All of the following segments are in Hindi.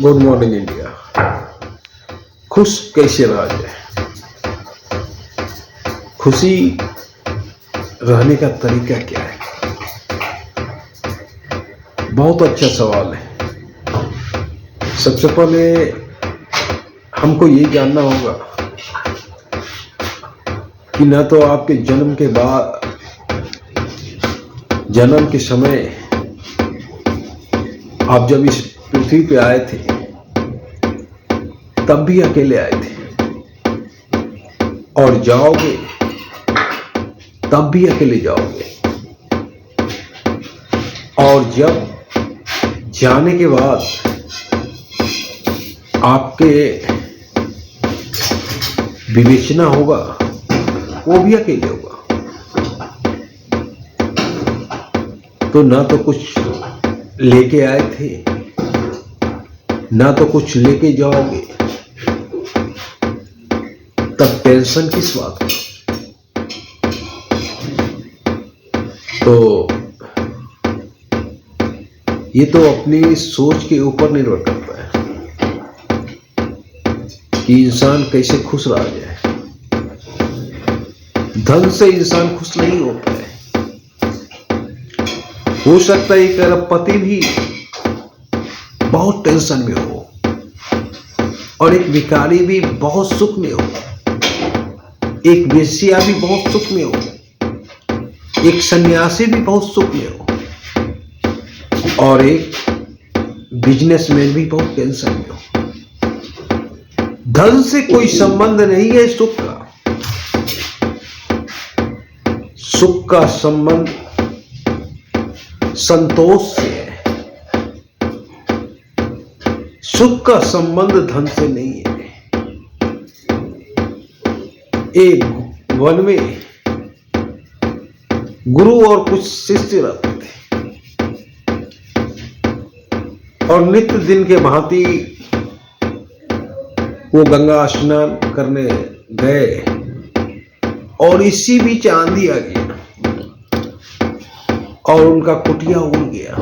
Good morning India. खुश कैसे रहा जाए? खुशी रहने का तरीका क्या है? बहुत अच्छा सवाल है। सबसे पहले हमको ये जानना होगा कि न तो आपके जन्म के बाद, जन्म के समय आप जब इस पृथ्वी पे आए थे तब भी अकेले आए थे, और जाओगे तब भी अकेले जाओगे, और जब जाने के बाद आपके विवेचना होगा वो भी अकेले होगा। तो ना तो कुछ लेके आए थे, ना तो कुछ लेके जाओगे, तब टेंशन किस बात की? तो ये तो अपनी सोच के ऊपर निर्भर करता है कि इंसान कैसे खुश रहा जाए। धन से इंसान खुश नहीं होता है। हो सकता है एक अरबपति भी बहुत टेंशन में हो, और एक भिखारी भी बहुत सुख में हो, एक वेश्या भी बहुत सुख में हो, एक सन्यासी भी बहुत सुख में हो, और एक बिजनेसमैन भी बहुत टेंशन में हो। धन से कोई संबंध नहीं है सुख का। सुख का संबंध संतोष से है। सुख का संबंध धन से नहीं है। एक वन में गुरु और कुछ शिष्य रहते थे, और नित्य दिन के भांति वो गंगा स्नान करने गए, और इसी बीच आंधी आ गया और उनका कुटिया उड़ गया।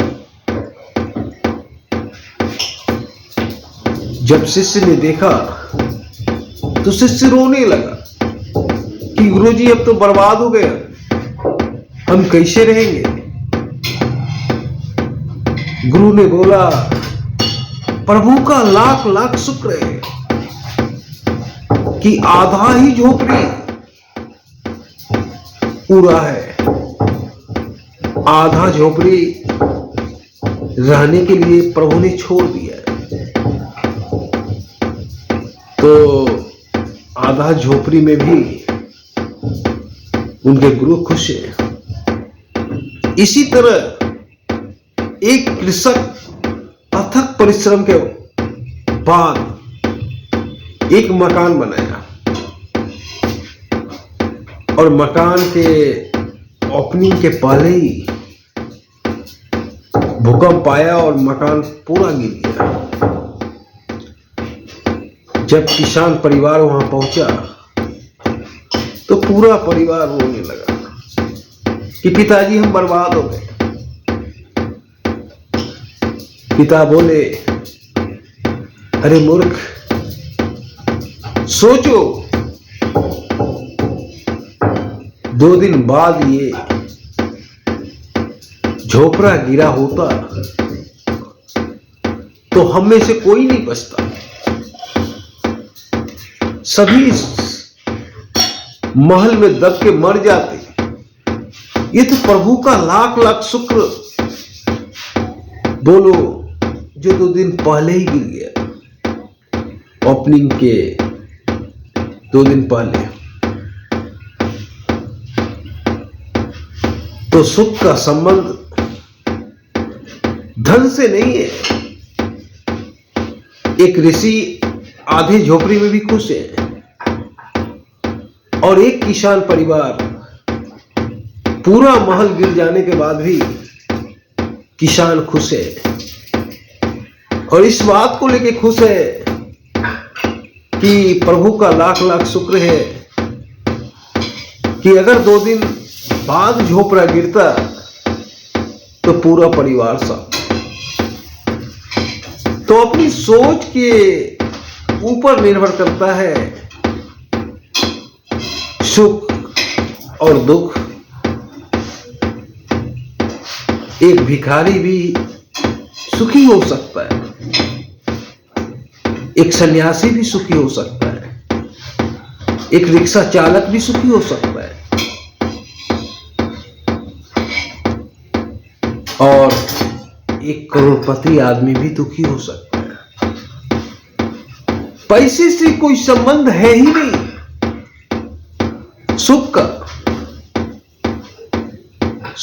जब शिष्य ने देखा तो शिष्य रोने लगा कि गुरुजी अब तो बर्बाद हो गया, हम कैसे रहेंगे? गुरु ने बोला, प्रभु का लाख लाख शुक्र है कि आधा ही झोपड़ी पूरा है, आधा झोपड़ी रहने के लिए प्रभु ने छोड़ दिया है। तो आधा झोपड़ी में भी उनके गुरु खुश है। इसी तरह एक कृषक अथक परिश्रम के बाद एक मकान बनाया, और मकान के ओपनिंग के पहले ही भूकंप आया और मकान पूरा गिर गया। जब किसान परिवार वहां पहुंचा तो पूरा परिवार रोने लगा कि पिताजी हम बर्बाद हो गए। पिता बोले, अरे मूर्ख, सोचो 2 दिन बाद ये झोपड़ा गिरा होता तो हम में से कोई नहीं बचता, सभी महल में दब के मर जाते। ये तो प्रभु का लाख लाख शुक्र, बोलो, जो 2 दिन पहले ही गिर गया, ओपनिंग के 2 दिन पहले। तो सुख का संबंध धन से नहीं है। एक ऋषि आधी झोपड़ी में भी खुश है, और एक किसान परिवार पूरा महल गिर जाने के बाद भी किसान खुश है, और इस बात को लेके खुश है कि प्रभु का लाख लाख शुक्र है कि अगर 2 दिन बाद झोपड़ा गिरता तो पूरा परिवार सा। तो अपनी सोच के ऊपर निर्भर करता है सुख और दुख। एक भिखारी भी सुखी हो सकता है, एक सन्यासी भी सुखी हो सकता है, एक रिक्शा चालक भी सुखी हो सकता है, और एक करोड़पति आदमी भी दुखी हो सकता है। पैसे से कोई संबंध है ही नहीं सुख का।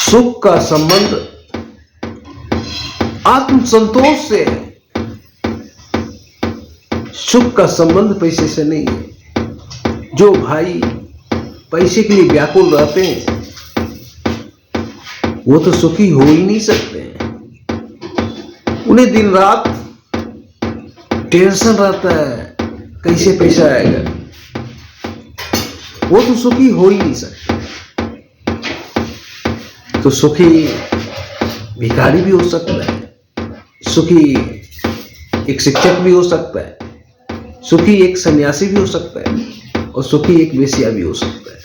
सुख का संबंध आत्मसंतोष से है। सुख का संबंध पैसे से नहीं है। जो भाई पैसे के लिए व्याकुल रहते हैं वो तो सुखी हो ही नहीं सकते हैं। उन्हें दिन रात टेंशन रहता है कैसे पैसा आएगा, वो तो सुखी हो ही नहीं सकते। तो सुखी भिखारी भी हो सकता है, सुखी एक शिक्षक भी हो सकता है, सुखी एक सन्यासी भी हो सकता है, और सुखी एक वेश्या भी हो सकता है।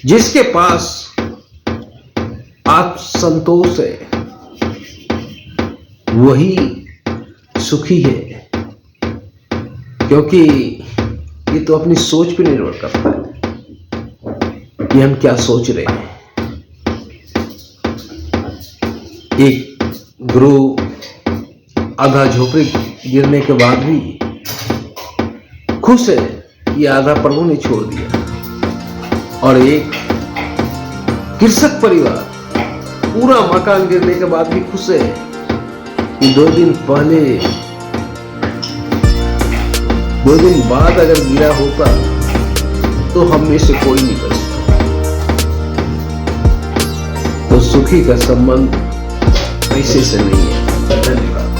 जिसके पास आत्मसंतोष है वही सुखी है, क्योंकि ये तो अपनी सोच पे निर्भर करता है कि हम क्या सोच रहे हैं। एक गुरु आधा झोपड़ी गिरने के बाद भी खुश है ये आधा प्रभु ने छोड़ दिया, और एक कृषक परिवार पूरा मकान गिरने के बाद भी खुश है कि 2 दिन पहले 2 दिन बाद अगर गिरा होता तो हम में से कोई नहीं बचता। तो सुखी का संबंध पैसे से नहीं है। धन्यवाद।